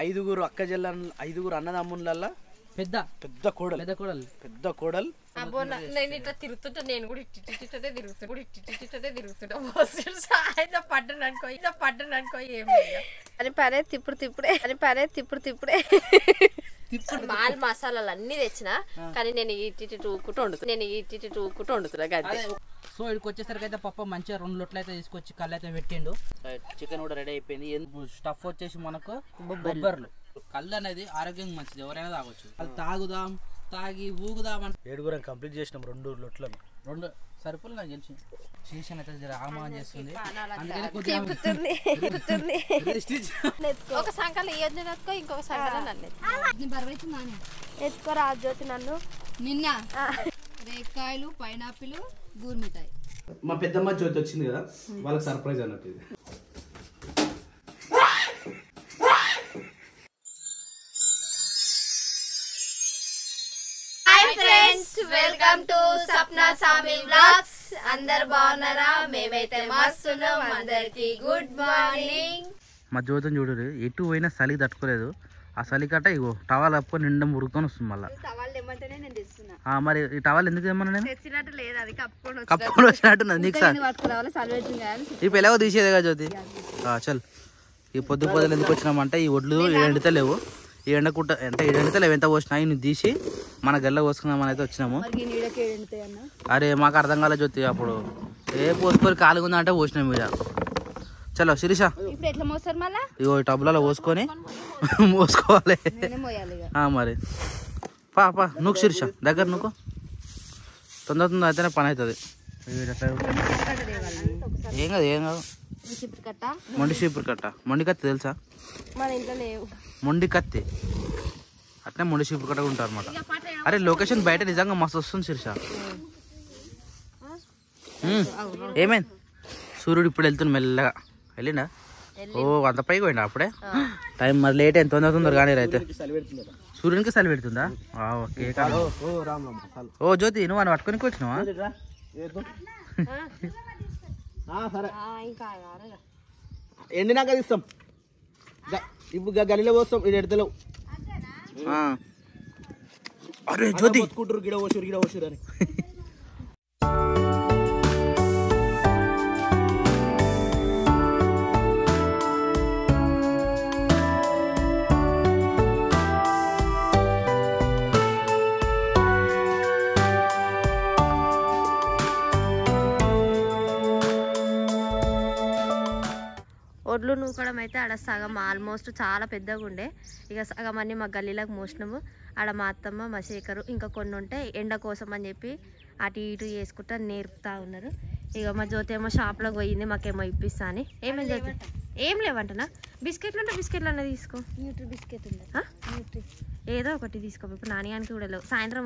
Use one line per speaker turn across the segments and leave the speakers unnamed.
ఐదుగురు అన్నదమ్ములల్లా పెద్ద కోడలు
నేను ఇట్లా తిరుగుతుంటా, నేను కూడా ఇట్టే తిరుగుతుంటా పడ్డాను అనుకో ఏం అని పనే తిప్పుడే మాల్ మసాలాలు అన్ని తెచ్చిన, కానీ నేను ఇటు టూకుంటూ వండుతున్నా గంతే.
సో ఇక్కడికి వచ్చేసరికి అయితే పప్ప మంచిగా 2 లొట్లు అయితే తీసుకొచ్చి కళ్ళు అయితే పెట్టిండు. చికెన్ కూడా రెడీ అయిపోయింది. స్టఫ్ వచ్చేసి మనకు బొబ్బర్లు. కళ్ళు అనేది ఆరోగ్యంగా మంచిది, ఎవరైనా తాగొచ్చు. అది తాగి ఊగుదాం అంటే
7 కంప్లీట్ చేసినాం 2 లొట్లను.
2 సరుకులు నాకు తెలిసి శీర్షం అయితే ఆగమని చేస్తుంది.
ఒక సంకల్ ఇంకొక సంకల్ ఎత్తుకోరా జ్యోతి నన్ను
నిన్న రేకాయలు, పైనాపిల్, గూర్మిఠాయి.
మా పెద్దమ్మ జ్యోతి వచ్చింది కదా, వాళ్ళకి సర్ప్రైజ్ అన్నట్టు ఇది.
వెల్కమ్ టు సప్నా సామి వ్లాగ్స్. అందరు బాగున్నారా? మేమైతే మస్తున్నాం. అందరికి గుడ్ మార్నింగ్.
మా జ్యోతిని చూడరు, ఎటు పోయినా చలి తట్టుకోలేదు. ఆ చలి కట్ట ఇగో టవాల్ అప్పుకొని నిండా మురుకొని వస్తుంది. మళ్ళీ మరి ఈ టవాల్ ఎందుకు ఏమన్నా నేను కప్పుకొని వచ్చినట్టు నీకు సార్ ఇప్పుడు ఎలాగో తీసేదే కదా జ్యోతి. చల్ ఈ పొద్దులు ఎందుకు వచ్చినామంటే ఈ ఒడ్లు ఎండుతలేవు. ఈ ఎండకుట్ట అంటే ఎండుతలేవు, ఎంత పోసినా ఇన్ని తీసి మన గల్ల పోసుకుందామని అయితే వచ్చినాము. అరే మాకు అర్థం కాలే జ్యోతి, అప్పుడు పోసుకొని కాలుగుందా అంటే పోసినాం మీద. చలో శిరీష ఇగో ఈ టబ్బులలో పోసుకొని మోసుకోవాలి మరి. పా నువ్వు శిరీష దగ్గర నువ్వు తొందర అయితేనే పని అవుతుంది. ఏం కాదు మొండి చీపురు కట్ట, మొండి కత్తి తెలుసా? మొండి కత్తి అట్నే మొండి చీపురు కట్ట ఉంటారు అనమాట. అరే లొకేషన్ బయట నిజంగా మస్తు వస్తుంది శిరీష. ఏమైంది? సూర్యుడు ఇప్పుడు వెళ్తుంది మెల్లగా. వెళ్ళిండా? ఓ అంత పైకి పోయిండా అప్పుడే? టైం మరి లేట్ అయింది, తొందర కానీ అయితే సూర్యునికి చలి పెడుతుందా? ఓకే. ఓ జ్యోతి నువ్వు అని పట్టుకొని వచ్చినావా?
ఎండినాక తీస్తాం, ఇప్పుడు గలిలో పోస్తాం. ఇది ఎడతలేవు.
అరే జ్యోతి
గిడ పోసిరు అని.
ఒడ్లు నూకడం అయితే ఆడ సగం ఆల్మోస్ట్ చాలా పెద్దగా ఉండే, ఇక సగం అన్ని మా గల్లీలకు మోసినాము. ఆడ మా అత్తమ్మ, మా శేఖరు ఇంకా కొన్ని ఉంటే ఎండ కోసం అని చెప్పి అటు ఇటు చేసుకుంటా నేర్పుతా ఉన్నారు. ఇక మా జ్యోతి ఏమో షాప్లోకి పోయింది, మాకేమో ఇప్పిస్తా అని. ఏమేమి జ్యోతి? ఏం లేవంటనా? బిస్కెట్లు ఉంటే బిస్కెట్లు అన్న తీసుకో. న్యూట్రీ బిస్కెట్ ఏదో ఒకటి తీసుకో. ఇప్పుడు నాణ్యానికి కూడా లేవు, సాయంత్రం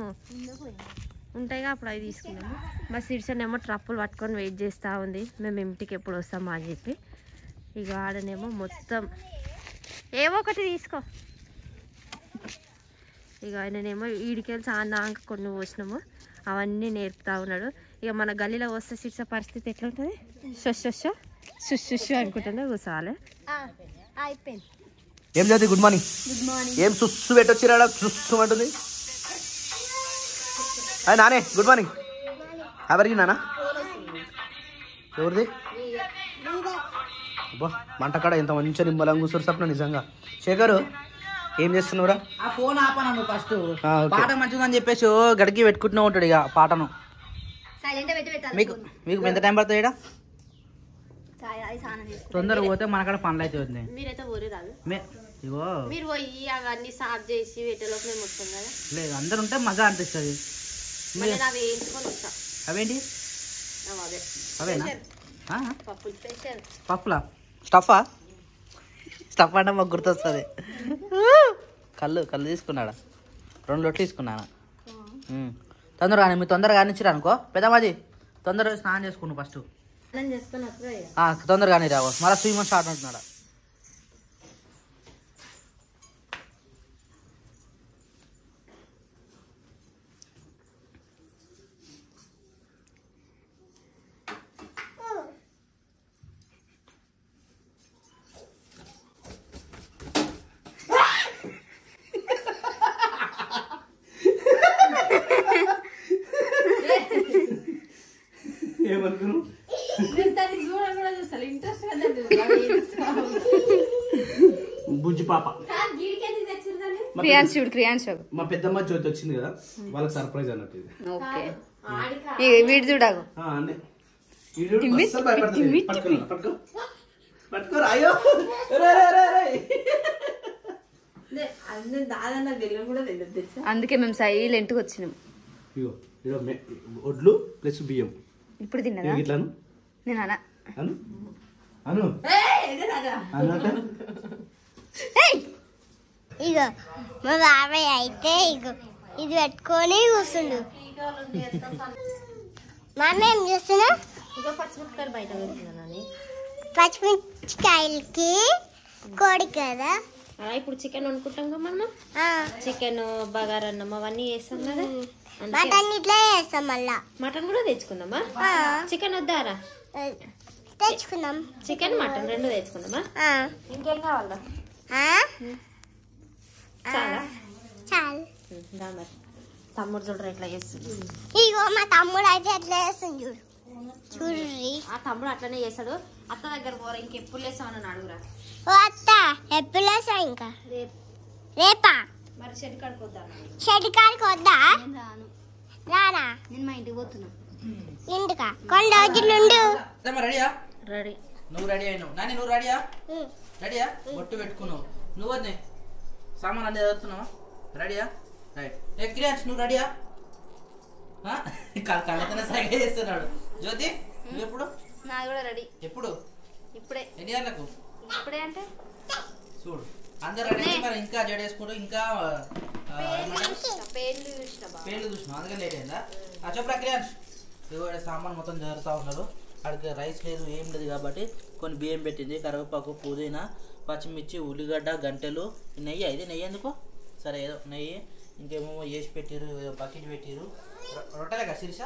ఉంటాయిగా అప్పుడు అవి తీసుకున్నాము. మా సిరిసన్ ఏమో ట్రప్పులు పట్టుకొని వెయిట్ చేస్తూ ఉంది, మేము ఇంటికి ఎప్పుడు వస్తామా అని చెప్పి. ఇక ఆడనేమో మొత్తం ఏవో ఒకటి తీసుకో. ఇక ఆయననేమో ఈడికెళ్ళి చాందాక కొన్ని పోసినాము, అవన్నీ నేర్పుతా ఉన్నాడు. ఇక మన గల్లీలో వస్తే శిక్ష పరిస్థితి ఎట్లా ఉంటుంది? శుష్ అనుకుంటుండే కూర్చోవాలి.
ఏం లేదు. Good morning. ఏం సుస్సు పెట్టొచ్చిరా? సుస్సు అంటుంది. అది నానే. Good morning. ఎవరికి నానా? ఎవరిది? అబ్బా మంటకాడ ఎంత మంచిగా నిమ్మలంగా కూర్చోరు సప్న నిజంగా. శేఖరు ఏం చేస్తున్నావురా?
ఆ ఫోన్ ఆపను ఫస్ట్. పాట మంచిదని చెప్పేసి గడికి పెట్టుకుంటూ ఉంటాడు ఇక పాటను. మీకు ఎంత టైం పడుతుంది ఇక్కడ? తొందరగా పోతే మనకాడ పనులు అయితే వస్తుంది.
మీరైతే ఊరి రాదు.
ఇగో
మీరు పోయి అవన్నీ సాఫ్ చేసి పెట్టేలోపు మేము వస్తాం కదా.
లేదు అందరు ఉంటే మజా అనిపిస్తుంది. అవేంటి? అవేనా పప్పులా? స్టఫ్ అంటే మాకు గుర్తొస్తుంది. కళ్ళు తీసుకున్నాడా? 2 లొట్లు తీసుకున్నాను. తొందరగా మీరు తొందరగా కానిచ్చిరా అనుకో పెద్దమాజీ, తొందరగా స్నానం చేసుకున్నావు ఫస్ట్. తొందరగానే రావు, మళ్ళీ స్విమ్ స్టార్ట్ అంటున్నాడా?
బుజ్జి పాప
క్రియాన్షుడు
మా పెద్దమ్మ జ్యోతి వచ్చింది కదా వాళ్ళకి సర్ప్రైజ్ అన్నట్టు ఇది.
ఓకే వీడు చూడగు
అన్నీ అస్సలు భయపడుతుంది. పట్టుకోరా అయ్యో
అందుకే మేము సైలెంట్గా వచ్చినాం.
ఇగో ఇగో ఒడ్లు ప్లస్ బియ్యం
ఇప్పుడు తిన్నదా
ఇట్లాను
నేను అనా
అను అను అను
ఇగో మా బాబాయ్ అయితే ఇగో ఇది పెట్టుకొని కూర్చుండు. మమ్మ ఏం చేస్తున్నా?
పచ్చిమిరపకాయలు బయట పెడుతున్నాను.
పచ్చిమిరపకాయలకి కోడి కదా.
ఇప్పుడు చికెన్ వండుకుంటాం కదా మనం. చికెన్ బగారన్నం అవన్నీ వేస్తాం కదా.
మటన్ ఇట్లా చేస్తాం. మళ్ళా
మటన్ కూడా తెచ్చుకుందామా? చికెన్ వద్దారా?
తెచ్చుకున్నాం.
చికెన్ మటన్ రెండు తెచ్చుకుందామా? ఇంకేం కావాలా? చాలా
చాలు.
మరి తమ్ముడు చూడరు ఎట్లా చేస్తుంది.
ఇగో మా తమ్ముడు అయితే ఎట్లా చేస్తుంది చూడు. చూడ్రి
ఆ తమ్ముడు అట్లనే చేస్తాడు. అత్త దగ్గర పోరా ఇంకెప్పుడు లేసామని అడుగురా.
ఓ అత్త ఎప్పుడు లేసా? ఇంకా రేపా?
మరి షెడ్ కాడికి వద్దా?
షెడ్ కాడికి వద్దా? రానా?
నేను మా ఇంటికి పోతున్నా.
ఇంటికా? కొన్ని రోజులు నుండు.
రెడీయా?
రెడీ.
నువ్వు రెడీ అయినావు నాని. నువ్వు రెడీయా? రెడీయా? బొట్టు పెట్టుకున్నావు. నువ్వు వద్దే సామాన్ అన్నీ చదువుతున్నావా? రెడీయా? రైట్. ఏ క్రియాన్స్ నువ్వు రెడీయా? కళ్ళతోనే సైకిల్ చేస్తున్నాడు. జ్యోతి నువ్వు ఎప్పుడు?
నాది కూడా రెడీ.
ఎప్పుడు?
ఇప్పుడే.
ఎన్ని గంటలకు?
ఇప్పుడే అంటే
చూడు అందరు రెడీ. మరి ఇంకా జడేసుకుంటూ ఇంకా పేర్లు చూసినావు అందుకని లేట్ అయిందా? చెప్పురా క్రియాన్స్. ఇదిగో సామాన్ మొత్తం జరుగుతూ ఉన్నారు. అక్కడికి రైస్ లేదు ఏం లేదు కాబట్టి కొన్ని బియ్యం పెట్టింది, కరివేపాకు, పుదీనా, పచ్చిమిర్చి, ఉల్లిగడ్డ, గంటెలు, నెయ్యి. ఇది నెయ్యి ఎందుకు? సరే ఏదో నెయ్యి. ఇంకేమో వేసి పెట్టిరు, బకెట్ పెట్టిరు. రొట్టెలే కదా శిరీష?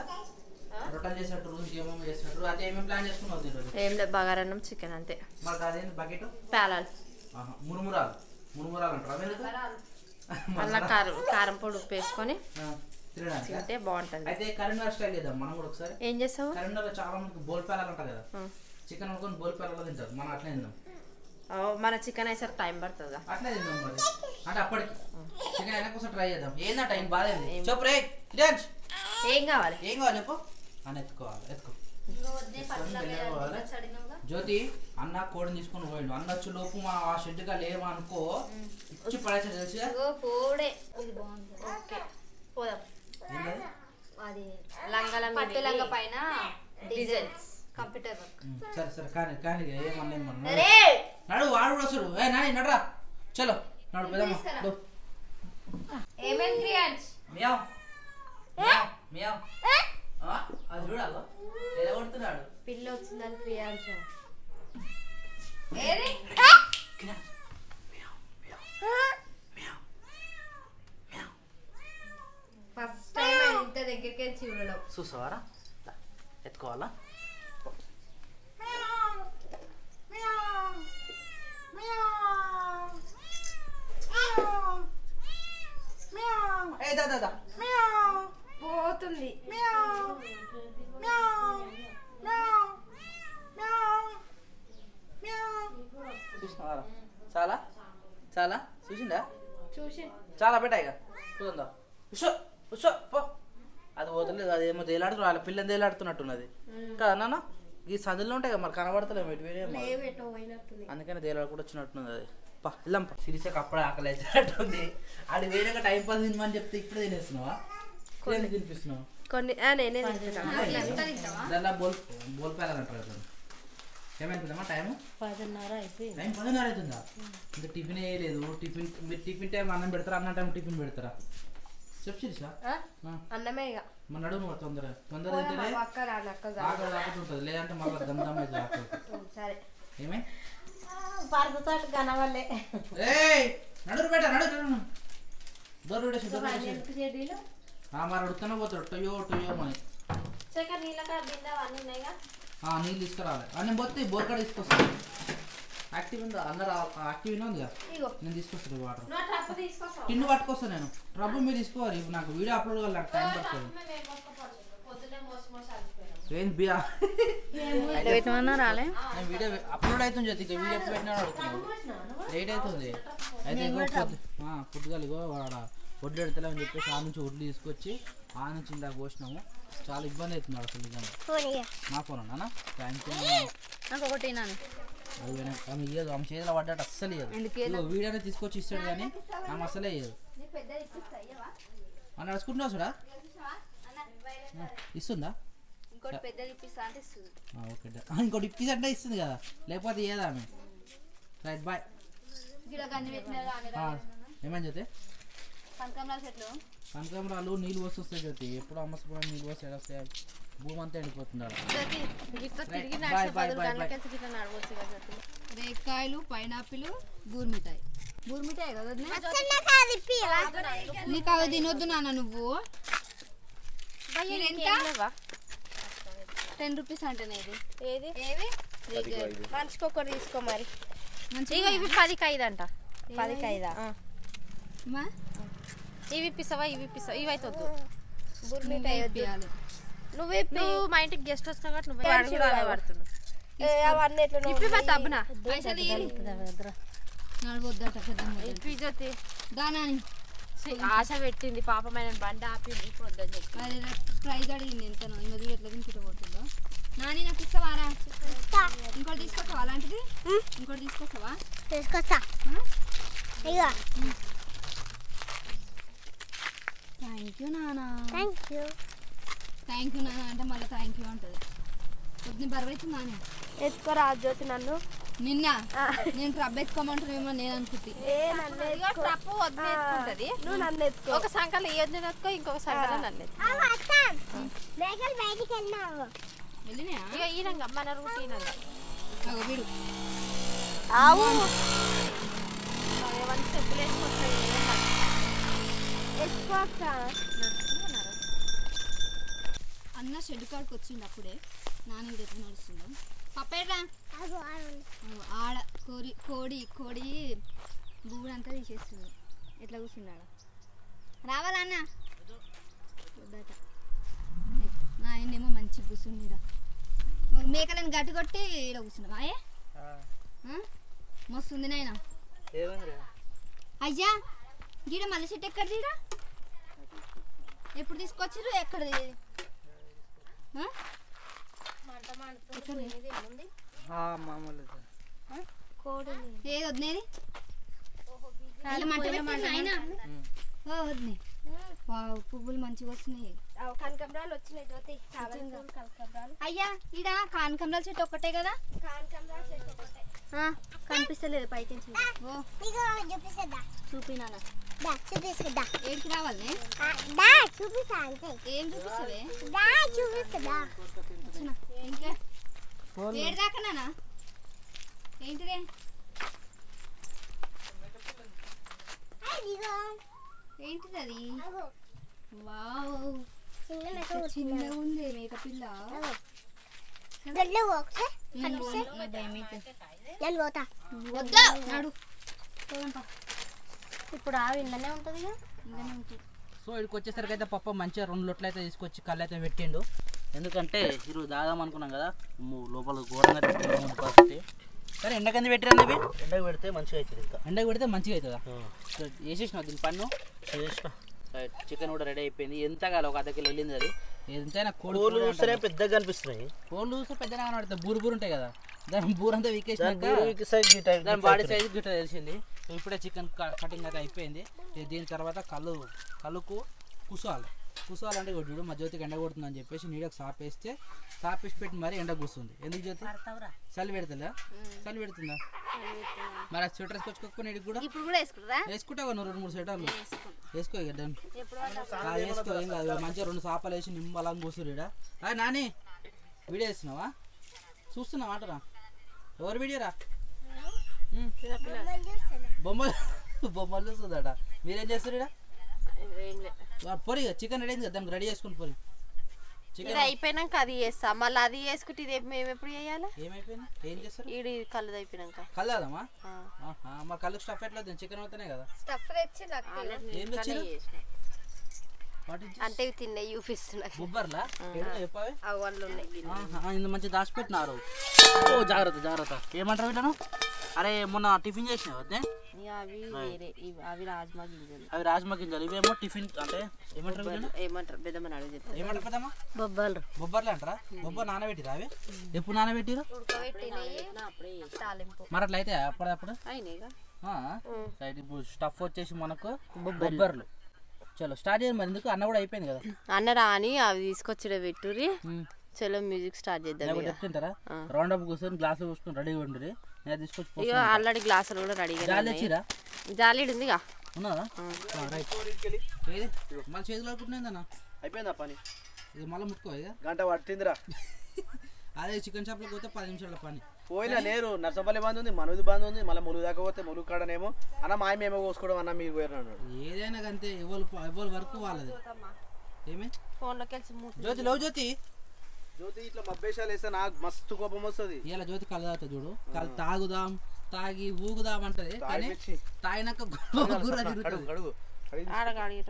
రొట్టెలు చేసినట్టు ఇంకేమో చేసినట్టు. అంటే ఏమేమి ప్లాన్ చేసుకున్నావు ఈరోజు?
ఏం లేదు బగారన్నం చికెన్ అంతే.
మాకు అదేంటి బకెట్?
పేలాలు.
మురుమురాలు. మురుమురాలు అంటారు.
మళ్ళీ కారం పొడి ఉప్పు వేసుకొని
తినడానికి
తింటే బాగుంటుంది.
అయితే కరీంనగర్ స్టైల్ చేద్దాం మనం కూడా ఒకసారి.
ఏం చేస్తావు?
కరీంనగర్ చాలా మందికి బోల్ పేలాలు అంటారు కదా. చికెన్ వండుకొని బోల్ పేలాలు తింటారు. మనం అట్లే తిందాం.
మన చికెన్ వేసారు టైం పడుతుందా?
అట్లే తిందాం మరి. అంటే అప్పటికి చికెన్ అయినా కోసం ట్రై చేద్దాం. ఏందా టైం బాగాలేదు. చెప్పు రే కిరణ్.
ఏం కావాలి?
ఏం కావాలి చెప్పు. అని ఎత్తుకోవాలి. ఎత్తుకో. జ్యోతి అన్న కోడిని తీసుకొని పోయిండు. అన్న వచ్చి లోపు మా ఆ షెడ్గా లేవా అనుకో ఇచ్చి పడేసాడు తెలుసుగా.
కోడే ఓకే పోదాం. అది పట్టు లంగా పైన డిజైన్స్ కంప్యూటర్ వర్క్.
సరే సరే కానీ కానీ ఏమన్నా నడు వాడు కూడా వస్తాడు. ఏ నాని నడరా చలో నడు పెద్దమ్మ.
ఏమేం క్రియాన్స్?
Meow meow. అది చూడాలి ఎలా కొడుతున్నాడు.
పిల్ల వచ్చిందని క్రియాన్స్. ఫస్ట్ టైం ఇంత దగ్గరికి చూడడం.
చూసావారా? ఎత్తుకోవాలా?
పోతుంది.
చూసినావారా? చాలా చాలా చూసిందా?
చూసి
చాలా పెట్టాయిగా చూద్దా. ఉషో ఉషో పో. అది వదలేదు. అదేమో తేలాడుతు వాళ్ళ పిల్లని తేలాడుతున్నట్టున్నది కదా నాన్న. ఈ సందులో ఉంటాయి కదా మరి కనబడతలేము ఎటు వేరే. అందుకని తేలాడుకుంటూ వచ్చినట్టున్నది. అది పా వెళ్దాం. సిరిసకి అప్పుడే ఆకలి అవుతున్నట్టుంది. అది వేరే టైం పాస్ తినమని చెప్తే ఇప్పుడే తినేస్తున్నావా? తినిపిస్తున్నావా?
కొన్ని నేనే
దానిలో బోల్ పేలాలంటారు. ఏమైతుందమ్మా టైం?
10:30 అయిపోయింది.
టైం 10:30 అవుతుందా? ఇంకా టిఫిన్ వేయలేదు. టిఫిన్ మీరు టిఫిన్ టైం అన్నం పెడతారా? అన్న టైం టిఫిన్ పెడతారా? చెప్పు శిరీష.
అన్నమే ఇక
మన నడుము తొందరగా తింటేనే ఆకలి ఆకుతుంటుంది. లేదంటే మళ్ళీ గంధం అవుతుంది.
సరే
ఏమే
పరదతోటి కనవల్లే.
నడురు బేట నడు దొరు మరి ఉడుతూనే పోతాడు. టొయ్యో టొయ్యో అని.
చక్కెర నీళ్ళ బిందా అన్నీ ఉన్నాయిగా.
నీళ్ళు తీసుకురావాలి. అన్నీ పోతే బోర్కడ తీసుకొస్తాను. యాక్టివ్ ఉందా? అందరు యాక్టివ్ ఉందిగా. నేను తీసుకొస్తాను వాటర్. టిన్ను పట్టుకొస్తాను నేను. ట్రబు మీరు తీసుకోవాలి. ఇప్పుడు నాకు వీడియో అప్లోడ్ కావాలి. నాకు టైం పడుతుంది. ఏంటి బియా
రాలే
నేను వీడియో అప్లోడ్ అవుతుంది. వీడియో ఎప్పుడు పెట్టినా అడుగుతున్నాను. లేట్ అవుతుంది అయితే పొద్దుగాలు వాడ వడ్లు పెడతలే అని చెప్పేసి ఆ నుంచి వడ్లు తీసుకొచ్చి ఆ నుంచి ఇందాక పోసినాము. చాలా ఇబ్బంది అవుతుంది అసలు నిజంగా. నా ఫోన్ అన్నా థ్యాంక్ యూ.
నాకు ఒకటి నాన్న
ఆమె ఇయ్యదు, ఆమె చేతిలో పడ్డట్టు అస్సలు ఇయ్యదు. వీడియోనే తీసుకొచ్చి ఇస్తాడు కానీ ఆమె అసలే ఇయ్యదు. అని నడుచుకుంటున్నావు చూడా ఇస్తుందా?
ఇంకోటి పెద్దది ఇప్పిస్తా అంటే ఇస్తుంది.
ఓకే ఇంకోటి ఇప్పిస్తే ఇస్తుంది కదా, లేకపోతే ఇయ్యదా ఆమె. Right boy. ఏమని చెప్తే కనకాంబరాలు నీళ్ళు వస్తాయి జ్యోతి. ఎప్పుడు అమ్మసపూడ నీళ్ళు వస్తాయి వస్తాయి, భూమి అంతా ఎండిపోతుంది.
రేకాయలు, పైనాపిల్, బూర్మిఠాయి. బూర్మిఠాయి కదా నీకు అవి తినొద్దు నాన్న. నువ్వు 10 రూపీస్ అంటేనే ఇది ఏది
మనిషికి ఒకటి తీసుకో మరి. ఇక ఇవి 10కి 5 అంట. 10కి 5 ఇవి ఇప్పిస్తావా? ఇవి ఇప్పిస్తావా? ఇవి అయితే వద్దు. నువ్వు మా ఇంటికి గెస్ట్ వచ్చినా కాబట్టి నువ్వు పడుతున్నావు. ఆశ పెట్టింది పాపమైన బండి ఆపి వద్దని చెప్పి
ప్రైజ్ అడిగింది ఎంతనో. ఈ మధ్య ఎట్లా తింటే పోతుందో. నాని నాకు ఇస్తావారా? ఇంకోటి తీసుకొస్తావా? అలాంటిది ఇంకోటి తీసుకొస్తావా?
తీసుకొస్తా.
థ్యాంక్ యూ నానా.
థ్యాంక్ యూ
నానా అంటే మళ్ళీ థ్యాంక్ యూ అంటది. పొద్దున్న బరువైతుంది నాని.
ఎత్తుకోరా జ్యోతి నన్ను.
నిన్న నేను ట్రబ్ ఎత్తుకోమంటారేమో నేను అనుకుంటే.
ట్రప్పు వద్దుకుంటది. నువ్వు నన్ను ఎత్తుకో. ఒక సంకలు ఈ వద్దు ఎత్తుకో, ఇంకొక సంకలు నన్ను ఎత్తుకో.
వెళ్ళినా
ఇక ఈనంగా మన రూటీన్
వీడు
ఆవు ఏమన్నా చెప్పులు వేసుకొస్తాయి.
అన్న షెడ్ కాడికి వచ్చిండు అప్పుడే. నాన్న వీడు ఎట్లా నడుస్తుందో. పప్పేట్రా ఆడ కోడి బూడు అంతా తీసేస్తుంది. ఎట్లా కూర్చున్నాడు? రావాలన్న వద్దట. నాయనేమో మంచి కూర్చుంది. మేకలను గట్టి కొట్టి ఇలా కూర్చున్నావా? మస్తు ఉంది నాయన. అయ్యా గీడ మల్లె చెట్టు ఎక్కడిది? ఎప్పుడు తీసుకొచ్చారు? ఎక్కడిది? ఏది వద్దునేది మంట పెట్టిన వద్దునే. పువ్వులు మంచిగా వస్తున్నాయి.
కనకంబరాలు వచ్చినాయి జ్యోతి.
అయ్యా ఈడ కానకంబరాల చెట్టు ఒక్కటే కదా?
కనిపిస్తలేదు పైకి.
చూపినా ఏడికి రావాలి? ఏం చూపిస్తావే? ఏడు దాకా నానా ఏంటిదే? ఏంటిది అది? వావ్ చిన్నగా ఉంది మేక పిల్ల. వద్దా నాడు.
ఇప్పుడు ఆవి ఇందనే ఉంటుంది.
సో ఇక్కడికి వచ్చేసరికి అయితే పప్ప మంచిగా 2 లొట్లు అయితే తీసుకొచ్చి కళ్ళు అయితే పెట్టిండు. ఎందుకంటే ఈరోజు దాదాం అనుకున్నాం కదా, లోపల ఘోరంగా పరిస్థితి. సరే ఎండకంది పెట్టిరండి. ఇవి ఎండకు పెడితే మంచిగా అవుతుంది. ఇంకా ఎండకు పెడితే మంచిగా అవుతుందా? వేసేసినావు దీని పన్ను చేసిన. రైట్. చికెన్ కూడా రెడీ అయిపోయింది. ఎంత కాదు ఒక 1/2 కిలో వెళ్ళింది. అది ఎంతైనా కోళ్ళు చూస్తే పెద్దగా కనిపిస్తున్నాయి. కోళ్ళు చూస్తే పెద్దగా కనబడతాయి. బూరు ఉంటాయి కదా, దాని బూరంతా వీకేసినాక దాని బాడీ సైజ్ గిట్ట తెలిసింది. ఇప్పుడే చికెన్ కటింగ్ అయితే అయిపోయింది. దీని తర్వాత కళ్ళుకు కుసాలంటే కొట్టుడు మా జ్యోతికి ఎండ కొడుతుందని చెప్పేసి నీడకు సాపేసి పెట్టి మరి ఎండ కూస్తుంది. ఎందుకు జ్యోతి? చలి పెడతా? చలి పెడుతుందా? మరి ఆ స్వెటర్ వేసుకొచ్చుకోకపోతే నీడికి కూడా వేసుకుంటావు. 2-3 స్వెటర్లు వేసుకో. వేసుకో ఏం కాదు. మంచిగా 2 సాపాలు వేసి నిమ్మలంగా కూర్చురు. ఇక్కడ నాని వీడియో వేస్తున్నావా? చూస్తున్నావా ఆటరా? ఎవరు వీడియోరా? బొమ్మలు చూస్తుందట. మీరేం చేస్తారు ఇక్కడ? పొరి చికెన్ రెడీ అయింది కదా, దానికి రెడీ చేసుకుని పొరి.
చికెన్ అయిపోయినాక అది చేస్తా. మళ్ళీ అది చేసుకుంటే ఇది మేము ఎప్పుడు చేయాలి?
ఏమైపోయింది? ఏం చేస్తారు?
ఈడి కళ్ళు అయిపోయినాక.
కళ్ళు అదమ్మా మా కళ్ళు స్టఫ్ ఎట్లా? చికెన్ అవుతానే కదా
స్టఫ్ తెచ్చి
ఏం తెచ్చారు?
అంటే ఇవి తిన్నాయి చూపిస్తున్నాయి.
బొబ్బర్లా చెప్పావి
వాళ్ళు ఉన్నాయి.
ఇంత మంచి దాచిపెట్టినారు. జాగ్రత్త. ఏమంటారు వీళ్ళను? అరే మొన్న టిఫిన్ చేసినావు వద్దే
అవి వేరే అవి రాజ్మా గింజలు
అవి రాజ్మా గింజలు ఇవేమో టిఫిన్ అంటే ఏమంటారు వీళ్ళని?
ఏమంటారు పెద్దమ్మని అడుగు చెప్తారు
ఏమంటారు పెద్దమ్మా
బొబ్బలు
బొబ్బర్లు అంటారా బొబ్బర్ నానబెట్టిరా అవి ఎప్పుడు నానబెట్టిరు
తాలింపు
మరి అట్లా అయితే అప్పుడప్పుడు
అయినాయిగా
రైట్ ఇప్పుడు స్టఫ్ వచ్చేసి మనకు బొబ్బర్లు చలో స్టార్ట్ చేయండి మరి ఎందుకు అన్న కూడా అయిపోయింది కదా
అన్న రాని అవి తీసుకొచ్చి పెట్టుర్రి చలో మ్యూజిక్ స్టార్ట్ చేద్దాం
లేకపోతే చెప్తుంటారా రౌండ్ అప్ కూర్చొని గ్లాసులు పోసుకొని రెడీగా ఉంటుంది నేను తీసుకొచ్చి
ఇక ఆల్రెడీ గ్లాసులు కూడా రెడీగా
జాలి వచ్చిరా
జాలీడు ఉందిగా
ఉన్నదా రైట్ ఏది మళ్ళీ చేతులు ఆడుకుంటున్నాయిందన్నా
అయిపోయిందా పని
ఇది మళ్ళీ ముట్టుకో ఇక
గంట పట్టిందిరా
అదే చికెన్ షాప్లోకి పోతే 10 నిమిషాల పని
పోయినా లేరు నర్సపల్లి బంద్ ఉంది మనది బంద్ ఉంది మళ్ళీ ములుగు దాకా పోతే ములుగు కాడనేమో అన్న మాయమేమో కోసుకోవడం అన్న మీరు పోయినాడు
ఏదైనా అంతే ఎవరి వరకు వాళ్ళది ఏమి
ఫోన్లోకి వెళ్ళి
జ్యోతి లవ్ జ్యోతి
జ్యోతి ఇట్లా మబ్బేషాలు వేస్తే నాకు మస్తు కోపం వస్తుంది
ఇలా జ్యోతి కళ్ళు తాగుతుంది చూడు కళ్ళు తాగుదాం తాగి ఊగుదాం అంటది కానీ తాగినాక గుర్ర తిరుగుతుంది
అడుగు
ఆడ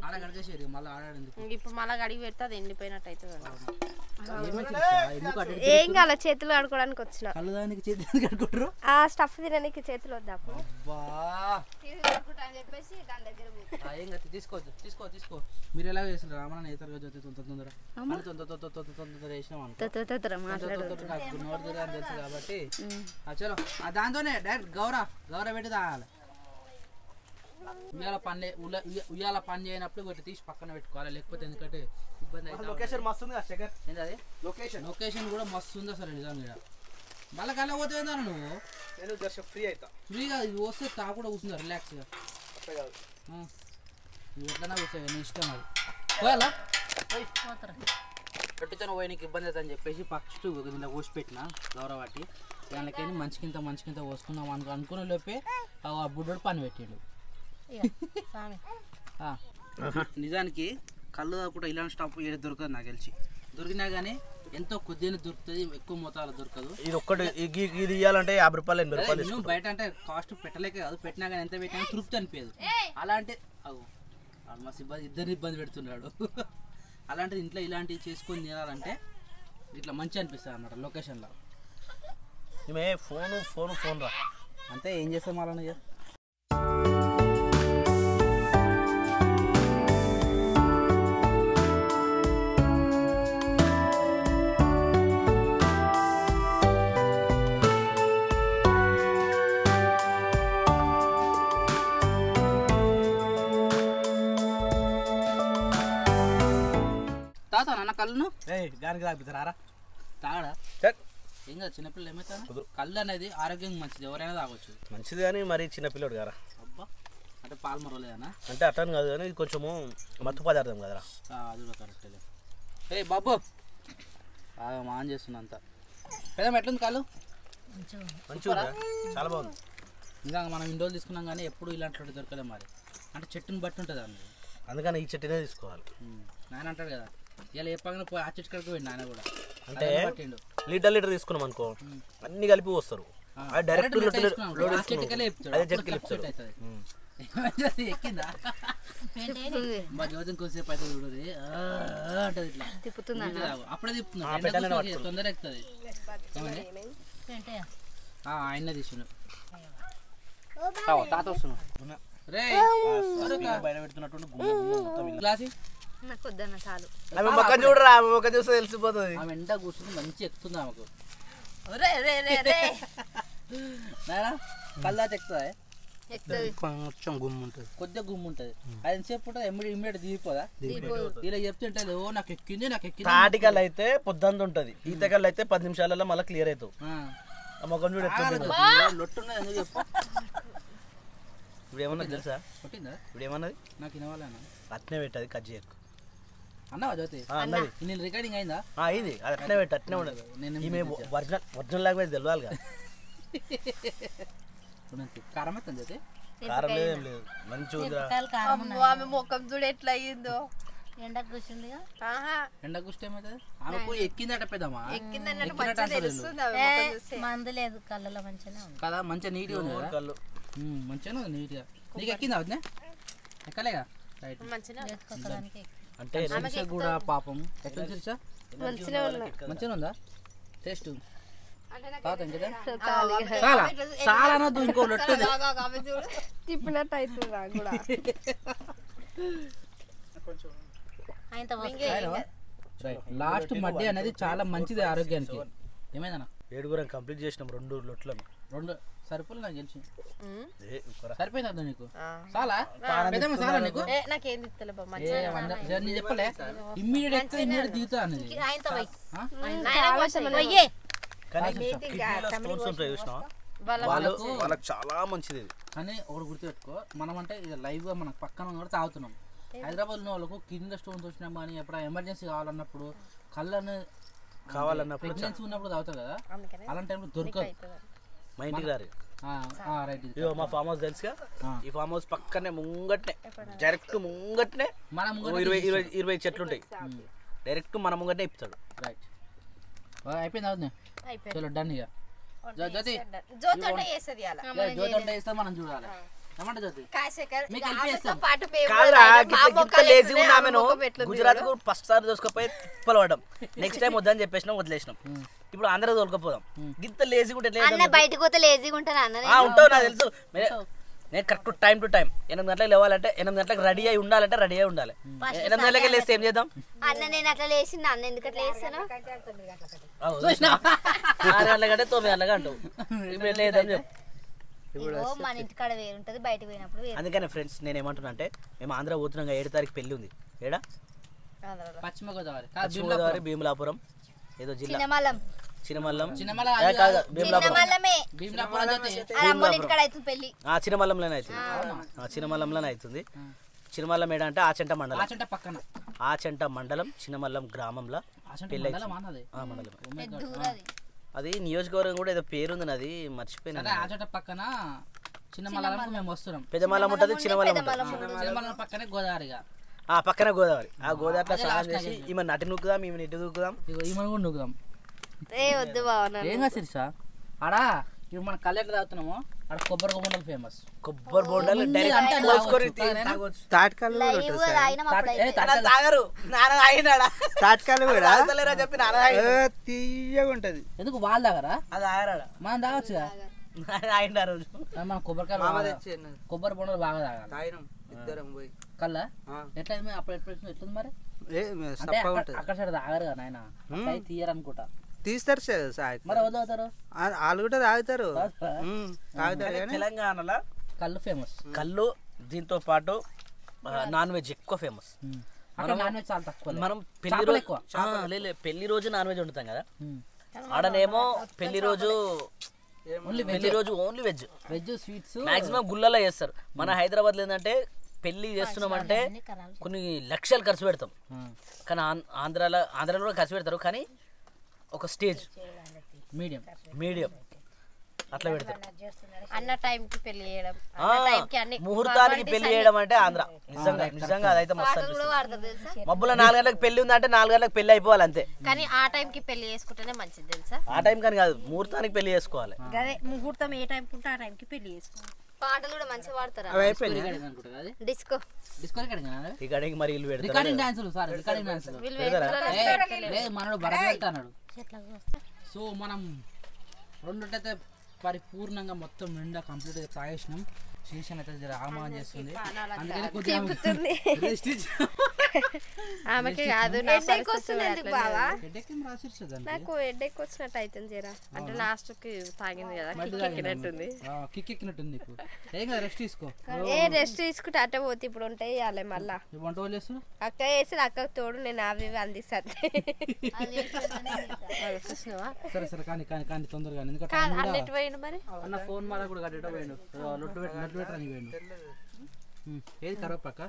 ఆడ గడిచేసేది మళ్ళీ ఆడాడు
ఇప్పుడు మళ్ళీ గడిగి పెడితే అది ఎండిపోయినట్టు అవుతుంది
ఎందుకు అటు
ఏం కాలే చేతులు ఆడుకోవడానికి వచ్చిన
కళ్ళు దానికి చేతి కడుకుంటారు
ఆ స్టఫ్ తినడానికి చేతులు వద్దా
అబ్బా
చెప్పేసి దాని దగ్గర
ఏం కదా తీసుకో మీరు ఎలా చేస్తారు రామన్న నేతరుగా జ్యోతి తొందర తొందర వేసినాం అనుకో నోరు అని తెలుసు కాబట్టి చలో దాంతోనే డైరెక్ట్ గౌర పెట్టి తాగాలి ఉయ్యాల పని చేయనప్పుడు ఒకటి తీసి పక్కన పెట్టుకోవాలి లేకపోతే ఎందుకంటే ఇబ్బంది అయితే
లొకేషన్ మస్తు ఉంది శేఖర్
ఏంటది లొకేషన్ కూడా మస్తు ఉంది అసలు నిజంగా మళ్ళీ కళ్ళ పోతుందా నువ్వు
నేను జస్ట్ ఫ్రీ అవుతా
ఫ్రీగా ఇది వస్తే తా కూడా కూర్చుందా రిలాక్స్గా నువ్వు ఎట్లన్నా కూర్చోవు నీ ఇష్టం అది పోయాలా పెట్టితేనే పోయి నీకు ఇబ్బంది అవుతుందని చెప్పేసి ఫస్ట్ దీంట్లో కోసి పెట్టిన గౌరవాటి దానికైనా మంచికింత పోసుకుందాం అనుకునే లోపే ఆ బుడ్డోడు పని పెట్టిండు నిజానికి కళ్ళు కూడా ఇలాంటి స్టాప్ ఏది దొరకదు నాకు తెలిసి దొరికినా కానీ ఎంతో కొద్దిగా దొరుకుతుంది ఎక్కువ మోతాదులో దొరకదు
ఇది ఒక్కటి ఇది ఇవ్వాలంటే 50 రూపాయలు 80 రూపాయలు
నువ్వు బయట అంటే కాస్ట్ పెట్టలేక కాదు పెట్టినా కానీ ఎంత పెట్టినా తృప్తి అనిపించదు అలాంటి మా సిబ్బంది ఇద్దరిని ఇబ్బంది పెడుతున్నాడు అలాంటిది ఇంట్లో ఇలాంటివి చేసుకొని తినాలంటే ఇట్లా మంచి అనిపిస్తుంది అన్నమాట లొకేషన్లో
ఈమె ఫోన్ రా
అంతే ఏం చేస్తాం అలానే తాగుతా నాన్న కళ్ళును
దానికి తాగుతారా
తాగడా ఏం కాదు చిన్నపిల్లలు ఏమవుతారు కళ్ళు అనేది ఆరోగ్యం మంచిది ఎవరైనా తాగొచ్చు
మంచిది కానీ మరి చిన్నపిల్లడు కదా
అబ్బా అంటే పాలు మరవలేదన్నా
అంటే అట్లని కాదు కానీ ఇది కొంచెము మత్తు పదార్థం కదరా
అది కూడా కరెక్టే ఏ బాబు బాగా మాన్ చేస్తున్నా అంతా పెద్ద ఎట్లుంది కాళ్ళు
మంచిగా చాలా బాగుంది
ఇంకా మనం ఇన్ని రోజులు తీసుకున్నాం కానీ ఎప్పుడు ఇలాంటి దొరకలేదు మరి అంటే చెట్టుని బట్టి ఉంటుంది అండి
అందుకని ఈ చెట్టునే తీసుకోవాలి
నాయన అంటాడు కదా ఇలా చెప్పగానే పోయి ఆ చెట్టు కడుకు పోయింది నాయన కూడా
అంటే
పట్టిండు
లీటర్ తీసుకున్నాం అనుకో అన్ని కలిపి వస్తారు డైరెక్ట్
ఎక్కిందా మా జ్యోతిని కొద్దిసేపు అయితే చూడదు అంటది ఇట్లా
తిప్పుతుంది
అప్పుడే తిప్పుతుంది తొందర ఎక్కుతుంది ఆయన తీసుకున్నాడు తాత వస్తున్నాడు రే
బయట పెడుతున్నట్టు
గ్లాసి
నాకు వద్దన్న చాలు
మొక్క చూడరా మొక్క చూస్తే తెలిసిపోతుంది
ఆమె ఎండ కూర్చుని మంచి ఎక్కుతుంది ఆమెకు కల్లా ఎక్కుతుంది
కొంచెం గుమ్ము ఉంటుంది
కొద్దిగా గుమ్ము ఉంటుంది అది ఎంతసేపు ఉంటుంది ఇమ్మీడియట్ దిగిపోదా ఇలా చెప్తుంటే ఓ నాకు ఎక్కింది
తాటికల్ అయితే పొద్దుంత ఉంటుంది ఈతకల్ అయితే 10 నిమిషాలలో మళ్ళీ క్లియర్ అవుతావు ఆ మొక్కం చూడు
లొట్టున్నది ఎందుకు చెప్పు
ఇప్పుడు ఏమన్నది తెలుసా
కొట్టిందా
ఇప్పుడు ఏమన్నది
నాకు వినవాలన్నా
అట్నే పెట్టది కట్ చేయకు
అన్నావా జ్యోతి
అన్నది
నేను రికార్డింగ్ అయిందా
ఇది అది అట్నే పెట్టు అట్నే ఉండదు ఈమె ఒరిజినల్ లాంగ్వేజ్ తెలియాలి కదా
కారం అవుతుంది జ్యోతి
కారం లేదు ఏం లేదు మంచిగా
ఆమె ముఖం చూడు ఎట్లా అయ్యిందో
ఎండకు కూర్చుందిగా
ఎండ కూర్చుంటే ఏమవుతుంది ఆమెకు ఎక్కిందట పెద్దమ్మా
మందు లేదు కళ్ళలో మంచిగా ఉంది
కదా మంచిగా నీట్గా ఉంది కదా
కళ్ళు
మంచిగా ఉంది నీట్గా నీకు ఎక్కిందా వద్దే ఎక్కలేగా రైట్
అంటే
కూడా పాపం ఎట్లా మంచిగా ఉందా టేస్ట్ తాగుతాం కదా చాలా చాలా అనొద్దు ఇంకో లొట్టు
తిప్పినట్టు అవుతుంది నాకు కూడా
లాస్ట్ మడ్డి అనేది చాలా మంచిది ఆరోగ్యానికి. ఏమైందన్నా
7 కంప్లీట్ చేసినాం 2 లొట్లను.
2 సరిపోలే నాకు తెలిసి సరిపోయిందా నీకు? చాలా చాలా నీకు
నాకేం తిప్పలే
నేను చెప్పలే ఇమ్మీడియట్ దిగుతా అనేది
వాళ్ళకి చాలా మంచిది.
కానీ ఒకటి గుర్తుపెట్టుకో, మనం అంటే ఇది లైవ్ గా మనకు పక్కన కూడా తాగుతున్నాం. హైదరాబాద్ ఉన్న వాళ్ళకు కింద స్టోన్స్ వచ్చినాం కానీ ఎప్పుడైనా ఎమర్జెన్సీ కావాలన్నప్పుడు కళ్ళని ప్రెగ్నెన్సీ ఉన్నప్పుడు తాగుతారు కదా, అలాంటి టైంలో దొరకదు.
మా ఇంటికి రారు.
రైట్.
మా ఫామ్ హౌస్ తెలుసుగా, ఈ ఫామ్ హౌస్ పక్కనే ముంగట్నే డైరెక్ట్ ముంగట్నే 20 చెట్లు ఉంటాయి. డైరెక్ట్ మన ముంగట్నే ఇప్పుతాడు.
రైట్ అయిపోయింది. చలో డన్. ఇక జ్యోతి జ్యోతి వేస్తే మనం చూడాలి.
గుజరాత్ కు ఫస్ట్ సారి దోసుకపోయి తిప్పలు పడ్డాం. నెక్స్ట్ టైం వద్దని చెప్పేసినాం, వదిలేసినాం. ఇప్పుడు అందరూ తోలుకపోదాం. గింత లేజీగా ఉంటే
బయటకు పోతే లేజీగా ఉంటాను
ఉంటావు నాకు తెలుసు. నేను కరెక్ట్ టైం టు టైం 8 గంటలకు లేవాలంటే 8 గంటలకు రెడీ అయి ఉండాలంటే రెడీ అయి ఉండాలి. 8 గంటలకే లేస్తే ఏం చేద్దాం?
అన్న నేను అట్లా లేచిన అన్న ఎందుకు అట్లా లేస్తాను?
6 గంటలకంటే 9 గంటలకు అంటావు. ఇప్పుడు లేదని చెప్పు.
మన ఇంటికాడ వేరు ఉంటది, బయటకు పోయినప్పుడు వేరు.
అందుకనే ఫ్రెండ్స్ నేను ఏమంటున్నా అంటే, మేము ఆంధ్ర పోతున్నాం. 7 తారీఖు పెళ్లి ఉంది. ఏడా?
పశ్చిమ
గోదావరి భీమలాపురం ఏదో జిల్లా. చిన్నమల్లం చిన్నమల్లంలోనే అవుతుంది. చిన్నమల్లంలోనే అవుతుంది. చిన్నమల్లం ఏడా అంటే ఆచంట మండలం చిన్నమల్లం గ్రామంలో పెళ్ళి. మండలం అది నియోజకవర్గం కూడా ఏదో పేరుంది, అది మర్చిపోయినా.
పక్కన చిన్నమల్లం మేము వస్తున్నాం.
పెద్దమల్లం ఉంటుంది, చిన్నమల్లం
పక్కనే గోదావరిగా
పక్కన గోదావరి. ఆ గోదావరిలో స్నానం చేసి ఈమె నటి నూకుదాం, ఈమె ఇటు దూకుదాం,
ఈమెను కూడా నూకుదాం.
వద్దు బాగా
ఏం కాదు సిరిసా ఆడా. ఇప్పుడు మనం కళ్ళు ఎట్లా తాగుతున్నామో ఆడ కొబ్బరి బొండలు ఫేమస్.
కొబ్బరి బొండలు తీయగా ఉంటది.
ఎందుకు వాళ్ళు తాగరా?
అది ఆగరాడా?
మనం తాగొచ్చుగా.
ఆయన ఆ రోజు
మన కొబ్బరి బొండలు బాగా తాగాలి. కళ్ళ ఎట్లా అప్పుడు ఎట్లుంది మరి? అక్కడ సైడ్ తాగరు కదా నాయన, తీయరు అనుకుంటా.
తీస్తారు
మరి వదులుతారు,
వాళ్ళు కూడా తాగుతారు. తెలంగాణలో
కళ్ళు ఫేమస్.
కళ్ళు దీంతో పాటు నాన్ వెజ్ ఎక్కువ ఫేమస్.
నాన్ వెజ్ చాలా తక్కువ.
మనం పెళ్లి రోజు పెళ్లి రోజు నాన్ వెజ్ వండుతాం కదా, ఆడనేమో పెళ్లి రోజు ఓన్లీ వెజ్.
స్వీట్స్
మాక్సిమం గుళ్ళలో చేస్తారు. మన హైదరాబాద్ లో ఏంటంటే పెళ్లి చేస్తున్నామంటే కొన్ని లక్షలు ఖర్చు పెడతాం. కానీ ఆంధ్రాలో కూడా ఖర్చు పెడతారు, కానీ ఒక స్టేజ్ మీడియం అట్లా పెడతారు.
అన్న టైంకి పెళ్లి చేయడం,
ముహూర్తానికి పెళ్లి చేయడం అంటే ఆంధ్ర. నిజంగా అదైతే మస్తు. మబ్బులో 4 గంటలకు పెళ్లి ఉందంటే 4 గంటలకు పెళ్లి అయిపోవాలి అంతే.
కానీ ఆ టైంకి పెళ్లి చేసుకుంటేనే మంచిది తెలుసా?
ఆ టైం కానీ కాదు, ముహూర్తానికి పెళ్లి చేసుకోవాలి.
అదే ముహూర్తం ఏ టైంకి ఉంటే ఆ టైంకి పెళ్లి చేసుకోవాలి. పాటలు కూడా మంచిగా పాడతారు. డిస్కో
రికార్డింగ్ మరి ఇల్లు పెడతారు.
మనడు భరత్ పెడతాడు. సో మనం 2 అయితే పరిపూర్ణంగా మొత్తం నిండా కంప్లీట్ గా తాగేసినాం. శీర్షణ అయితే జర ఆగమనం చేస్తుంది. అందుకని కొద్దిగా
ఆమెకి కాదు
నాకు
హెడ్ఏక్ వచ్చినట్టు అవుతుంది జరా. అంటే లాస్ట్ కి తాగింది కదా,
కిక్ ఎక్కినట్టుంది. ఏం కదా, రెస్ట్ తీసుకో.
రెస్ట్ తీసుకుంటే అట్టే పోతే ఇప్పుడు ఉంటాయి ఇవ్వాలి. మళ్ళా
వంట వాళ్ళు చేస్తు
అక్క వేసి అక్కకు తోడు నేను అవి అందిస్తాను.
సరే సరే కానీ కానీ కానీ తొందరగా, ఎందుకంటే
అన్నిటి పోయిండు మరి.
అన్న ఫోన్ మాల కూడా కట్టేట పోయిండు, లొట్టు పెట్టని పోయిండు. ఏది కరవపక్క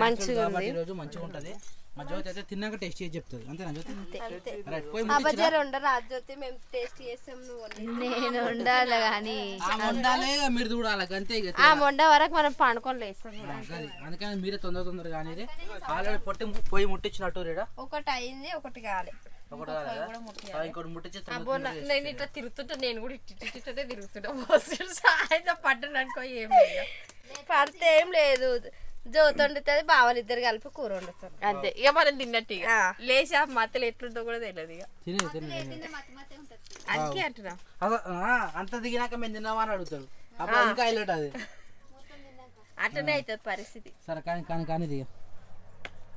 మంచిగా
ఈరోజు మంచిగా ఉంటది. మా జ్యోతి అయితే తిన్నాక టేస్ట్ చేసి చెప్తుంది, అంతేనా జ్యోతి?
నేను ఉండాలి కానీ
మీరు చూడాలి అంతే.
ఆ మొండ వరకు మనం పండుకొని లేస్తాం.
అందుకని మీరే తొందరగా కానీ ఆల్రెడీ పొయ్యి ముట్టించినట్టు రేడా.
ఒకటి అయింది, ఒకటి కాలే.
ఇంకోటి ముట్టించి
నేను ఇట్లా తిరుగుతుంటా, నేను కూడా ఇట్టే తిరుగుతుంటా. సాయంత్రం పడ్డాను అనుకో, ఏం లేదు పడితే ఏం లేదు. జోతి వండుతుంది, బావలు ఇద్దరు కలిపి కూర వండుతారు
అంతే. ఇక మనం తిన్నట్టు ఇక లేచి ఆ మత్తలు ఎట్లుందో కూడా తెలియదు ఇక. అందుకే అంటున్నా
అంత దిగినాక మేము తిన్నామని అడుగుతారు, అప్పుడు ఇంకా హైలైట్ అది.
అట్లనే అవుతుంది పరిస్థితి.
సరే కానీ కానీ కానీ దిగ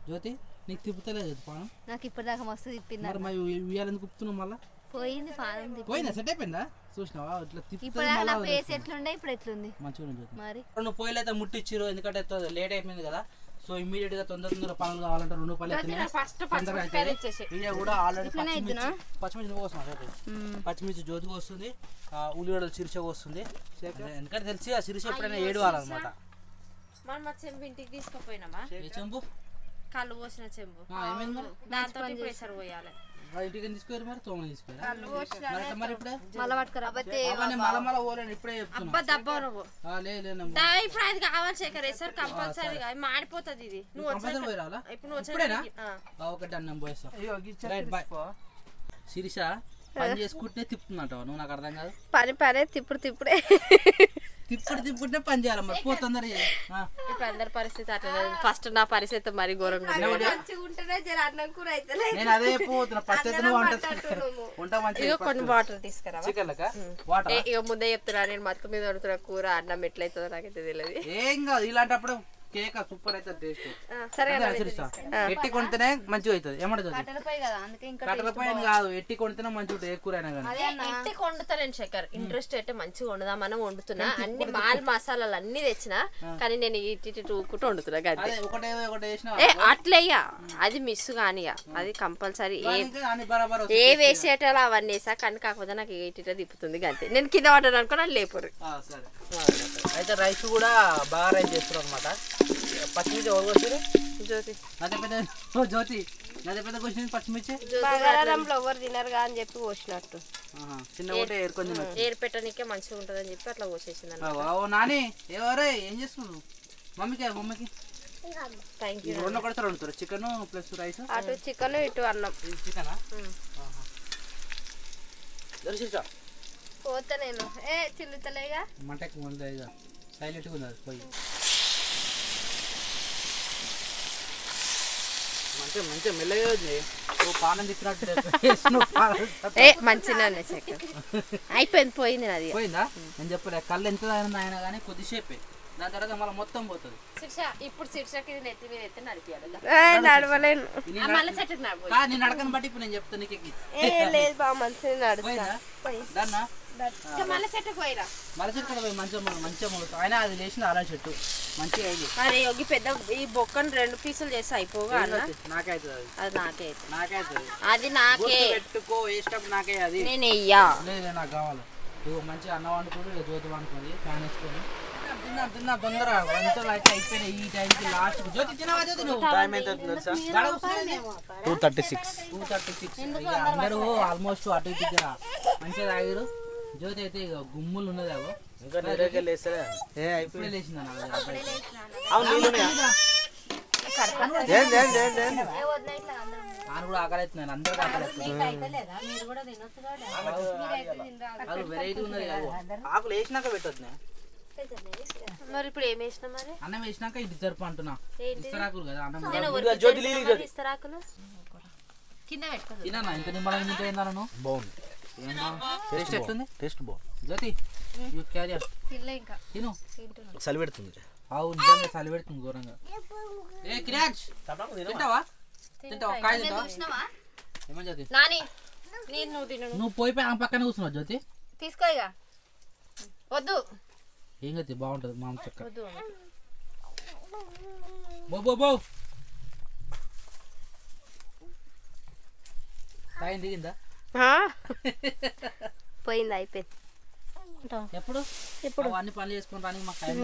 జ్యోతి, నీకు తిప్పుతలేదు జ్యోతి పానం.
నాకు ఇప్పటిదాకా మస్తు తిప్పింది.
మరి మరి ఉయ్యాలు ఎందుకు తిప్పుతున్నావు మళ్ళీ?
పోయింది పానం
పోయిందా? సెట్ అయిపోయిందా? చూసినావా ఇట్లా తిప్పి
ఇప్పుడు నా ఫేస్ ఎట్లుండే ఇప్పుడు ఎట్లుంది
మంచిగా జ్యోతి.
మరి
నువ్వు పొయ్యిలు అయితే ముట్టిచ్చిరు, ఎందుకంటే లేట్ అయిపోయింది కదా. సో ఇమీడియట్ గా తొందర పనులు కావాలంటే 2 రూపాయలు ఇదే కూడా ఆల్రెడీ పచ్చిమిర్చి కోసం పచ్చిమిర్చి జ్యోతికి వస్తుంది, ఉల్లిగడ్డలు శిరీషకు వస్తుంది. ఎందుకంటే తెలిసి ఆ శిరీష ఎప్పుడైనా ఏడవాలన్నమాట.
మనం మా చెంబు ఇంటికి తీసుకుపోయినామా,
ఏ చెంబు?
కళ్ళు పోసిన చెంబు,
ఏమైంది మరి?
దాంతో ప్రెషర్ పోయాలి.
ఇంటికి తీసుకుపోయారు మరి, తోమని తీసుకుపోయారు మరి. ఇప్పుడే
మళ్ళీ పట్టుకురా
మళ్ళీ పోలేండి, ఇప్పుడే చెప్తున్నా.
దబ్బా నువ్వు ఇప్పుడు అది కావాలి శేఖర్ సార్ కంపల్సరీగా మాడిపోతుంది ఇది. నువ్వు ఇప్పుడు నువ్వు
ఒకటి అన్నం పోయేస్తా. శిరీష పని చేసుకుంటే తిప్పుతుందంటావా నువ్వు? నాకు అర్థం కాదు.
పని తిప్పుడే
తిప్పుకుంటే పని చేయాలి మరి, పో తొందర.
ఇప్పుడు అందరి పరిస్థితి అట్లా. ఫస్ట్ నా పరిస్థితి మరి ఘోరంగా
నేను అదే పోతున్నా. ఫస్ట్ అయితే వంట మంచిగా
కొన్ని వాటర్ తీసుకురా.
వాటర్
ఇక ముందే చెప్తున్నా, నేను మత్తు మీద వండుతున్నా కూర, అన్నం ఎట్లయితుందో నాకైతే తెలియదు.
ఏం కాదు, ఇలాంటప్పుడు కేక్ సూపర్ అయితే టేస్ట్. ఎట్టి కొంటేనే మంచిగా అవుతుంది. ఏమంటుంది? కట్టెలపై కాదు, ఎట్టి కొంటేనే మంచిగా ఉంటుంది ఏ కూర అయినా కానీ.
ఎట్టి వండుతాను శేఖర్, ఇంట్రెస్ట్ అయితే మంచిగా వండుదా మనం వండుతున్నా, అన్ని మాల్ మసాలాలు అన్ని తెచ్చినా, కానీ నేను ఇటు ఊకుంటూ వండుతున్నా. అట్లయ్యా అది మిస్ కానీ అది కంపల్సరీ ఏ వేసేటో అవన్నీ వేసా, కానీ కాకపోతే నాకు ఇటు తిప్పుతుంది అంతే. నేను కింద పడ్డాను అనుకో అది లేపరు.
అయితే రైస్ కూడా బాగా రైస్ చేస్తారు అనమాట. పచ్చిమిర్చి ఎవరు
జ్యోతి
జ్యోతి నది పెద్ద క్వశ్చన్. పచ్చిమిర్చి
ఎవరు తినరుగా అని చెప్పి పోసినట్టు
చిన్న ఒకటే ఏరుకొని
ఏరు పెట్టడానికే మంచిగా ఉంటుంది అని చెప్పి అట్లా పోసేసింది.
నాని ఎవరే ఏం చేస్తున్నావు? మమ్మీకి రెండు కొడతారు వండుతారు, చికెన్ ప్లస్ రైస్.
అటు చికెన్ ఇటు అన్నం.
చికెనా? దర్శించా
పోతా నేను చిల్లుతలేగా
మంటకి ఉంది, సైలెంట్గా ఉంది అది పోయి. మంచిగా మెల్లగా ఉంది, పానం తిప్పినట్టు
మంచిగా అయిపోయింది. పోయింది అది
పోయిందా? నేను చెప్పలే కళ్ళు ఎంత ఆయన కానీ కొద్దిసేపే, దాని తర్వాత మళ్ళీ మొత్తం పోతుంది.
ఇప్పుడు శిక్షకి నెత్తి మీద ఎత్తే నడిపియాలి.
నడవలేను,
నీ నడకని బట్టి ఇప్పుడు నేను చెప్తాను నీకు.
లేదు బాగా మంచిగా నడుస్తా.
దాన్నా
మళ్ళీ చెట్టు పోయిరా,
మళ్ళీ చెట్టు పోయి మంచిగా మొలుతుంది. అయినా అది లేచిన అలా చెట్టు మంచిగా అయింది.
అరే యోగి పెద్ద ఈ బొక్కను 2 పీసులు చేసి అయిపోగా
నాకే అవుతుంది
అది. నాకే
నాకే అవుతుంది
అది నాకే
పెట్టుకో వేసేటప్పుడు నాకే అది.
నేను వెయ్యా
లేదు నాకు కావాలి. ఇగో మంచిగా అన్నం వండుకుంటూ జ్యోతి వండుకుంది, ఫ్యాన్ వేసుకొని తిన్నా తొందర వంటలు అయితే అయిపోయినాయి. ఈ టైంకి లాస్ట్ జ్యోతి తినవా? జ్యోతి నువ్వు టైం ఎంత 2:36 అందరూ ఆల్మోస్ట్ అటు ఇటు మంచిగా తాగారు. జ్యోతి అయితే ఇక గుమ్ములు ఉన్నది. అగో ఇప్పుడే లేచింది ఆయన కూడా ఆకలి అవుతున్నాను, అందరికి ఆకలి అవుతుంది. అది వెరైటీ ఉన్నది. ఆకులు వేసినాక పెట్టొద్దు.
మరి ఇప్పుడు ఏం వేసినా? మరి
అన్నం వేసినాక ఇది జరుపు అంటున్నా. ఇస్తరాకులు కదా అన్నం
ఇస్తరాకులు కింద పెట్టుకో.
తిన్నా ఇంకా నిమ్మలం ఇంకా ఏందన్నాను. బాగుంది. టేస్ట్ ఎట్లుంది? టేస్ట్ బాగుంది. జ్యోతి
ఇంకా
తిను.
చలి పెడుతుంది.
అవు నిజంగా చలి పెడుతుంది ఘోరంగా. ఏ కిరాజ్ తింటావా? తింటావా? కాయ తింటావా? ఏమని జ్యోతి?
నాని నువ్వు తిను.
నువ్వు పోయి ఆ పక్కన కూర్చున్నావు జ్యోతి.
తీసుకో ఇక. వద్దు
ఏం గతి బాగుంటుంది మామ చెక్క.
వద్దు
బో టైం దిగిందా?
పోయింది, అయిపోయింది.
ఎప్పుడు అన్ని పనులు చేసుకుని రానికి మాకు టైం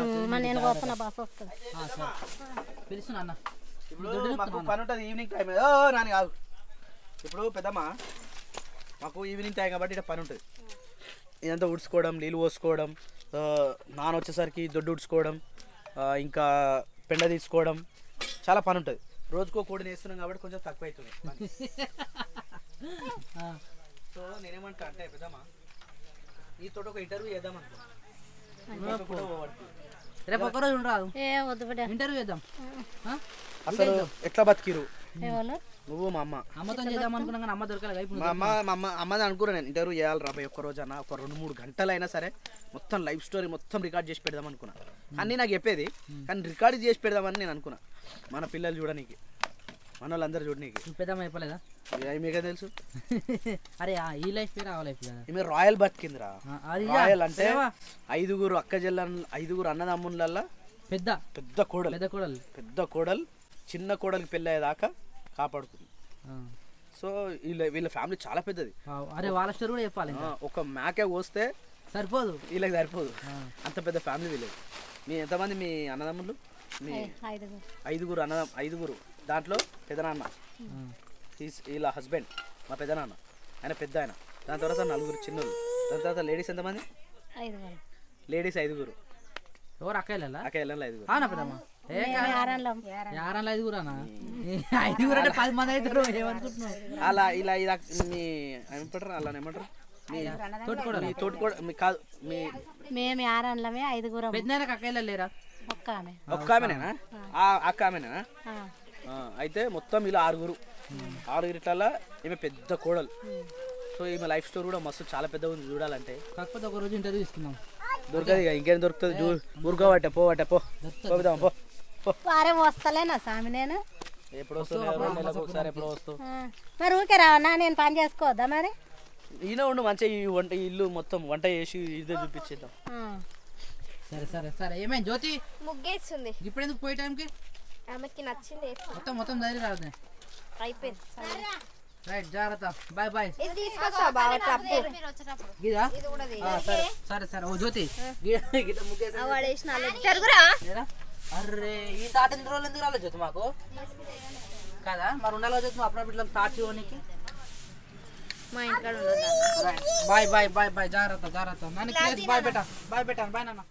పిలుస్తున్నా అన్న. ఇప్పుడు మాకు పని ఉంటుంది ఈవినింగ్ టైం. నాని కాదు, ఇప్పుడు పెద్దమ్మ మాకు ఈవినింగ్ టైం కాబట్టి ఇక్కడ పని ఉంటుంది. ఇదంతా ఉడ్చుకోవడం, నీళ్ళు పోసుకోవడం, నాన్న వచ్చేసరికి దొడ్డు ఉడ్చుకోవడం, ఇంకా పెండ తీసుకోవడం, చాలా పని ఉంటుంది. రోజుకో కోడిని వేస్తున్నాం కాబట్టి కొంచెం తక్కువ అవుతుంది. సో నేనేమంటా అంటే పెద్దమ్మా ఈ తోట ఒక ఇంటర్వ్యూ చేద్దామనుకో. రేపు ఒక్కరోజు ఉండరాదు
ఏ వద్దు బిడ్డ
ఇంటర్వ్యూ చేద్దాం
అసలు ఎట్లా బతికిరు
ఎవరు
నువ్వు మా అమ్మ
అమ్మతో చేద్దాం అనుకున్నాం కానీ అమ్మ దొరకలేదు ఇప్పుడు
మా అమ్మది అనుకున్నా నేను ఇంటర్వ్యూ చేయాలి రాబోయే ఒక్క రోజు అన్న ఒక 2-3 గంటలైనా సరే మొత్తం లైఫ్ స్టోరీ మొత్తం రికార్డ్ చేసి పెడదాం అనుకున్నా అన్నీ నాకు చెప్పేది కానీ రికార్డ్ చేసి పెడదామని నేను అనుకున్నా మన పిల్లలు చూడనీకి మన వాళ్ళందరూ చూడనీకి
పెద్దమ్మ అయిపోలేదా
మీకే తెలుసు
అరే ఈ లైఫ్ వేరే ఆ లైఫ్ కదా
ఈమె రాయల్ బతికిందిరా
అది
రాయల్ అంటే 5 5 అన్నదమ్ములల్లా
పెద్ద
పెద్ద కోడలు పెద్ద కోడలు చిన్న కోడలికి పెళ్ళి అయ్యేదాకా కాపాడుకుంది సో వీళ్ళ ఫ్యామిలీ చాలా పెద్దది
అరే వాళ్ళ స్టోరీ కూడా చెప్పాలి
ఒక మేకే కోస్తే
సరిపోదు
వీళ్ళకి సరిపోదు అంత పెద్ద ఫ్యామిలీ వీళ్ళది మీ ఎంతమంది మీ అన్నదమ్ములు మీ 5 దాంట్లో పెదనాన్న వీళ్ళ హస్బెండ్ మా పెదనాన్న ఆయన పెద్ద ఆయన దాని తర్వాత 4 చిన్నోళ్ళు దాని తర్వాత లేడీస్ ఎంతమంది లేడీస్ 5
ఎవరు అక్కయ్యల
అక్కయ్యల 5
పెద్దమ్మ యారాన్లో 5 5 అంటే 10 మంది అవుతారు ఏమనుకుంటున్నావు
అలా ఇలా ఇలా మీ ఏమంటారు అలా ఏమంటారు మీ తోటికోడ మీ కాదు
మేము యారాన్లమే 5
పెద్ద అక్కయ్యల లేరా
ఒక్క ఆమెనేనా అక్క ఆమెనేనా అయితే మొత్తం ఇలా 6 ఇట్లా ఈమె పెద్ద కోడలు సో ఈమె లైఫ్ స్టోరీ కూడా మస్తు చాలా పెద్దగా ఉంది చూడాలంటే
కాకపోతే ఒక రోజు ఇంటర్వ్యూ తీసుకున్నాం
దొరకదు ఇక ఇంకేం దొరుకుతుంది ఊరుకోవట్టే పోదాం పో
వారే వస్తలేనా స్వామి నేను
ఎప్పుడు వస్తావు ఒకసారి ఎప్పుడు వస్తావు
మరి ఊకే రావన్నా నేను పని చేసుకోవద్దా మరి
ఈయన ఉండు మంచిగా ఈ ఇల్లు మొత్తం వంట చేసి ఇదే చూపించేద్దాం
సరే సరే సరే ఏమైంది జ్యోతి
ముగ్గేస్తుంది
ఇప్పుడు ఎందుకు పోయే టైంకి
ఆమెకి నచ్చింది
మొత్తం ధైర్యం రాదు
అయిపోయింది
రైట్ జాగ్రత్త బాయ్ బాయ్
ఇది తీసుకొస్తా బావ టప్పు
గిదా
ఇది కూడా
సరే సరే సరే ఓ జ్యోతి
వాడేసిన జరుగురా
అర్రే ఈ తాట ఎన్ని రోజులు ఎందుకు రాలేదు జ్యోతి మాకు కదా మరి ఉండాలి జ్యోతి అప్పుడప్పుడు ఇట్లా తాట చేయడానికి
మా ఇంటికాడ ఉండదు
బాయ్ బాయ్ బాయ్ బాయ్ జాగ్రత్త జాగ్రత్త నన్ను బాయ్ బేటా బాయ్ నాన్న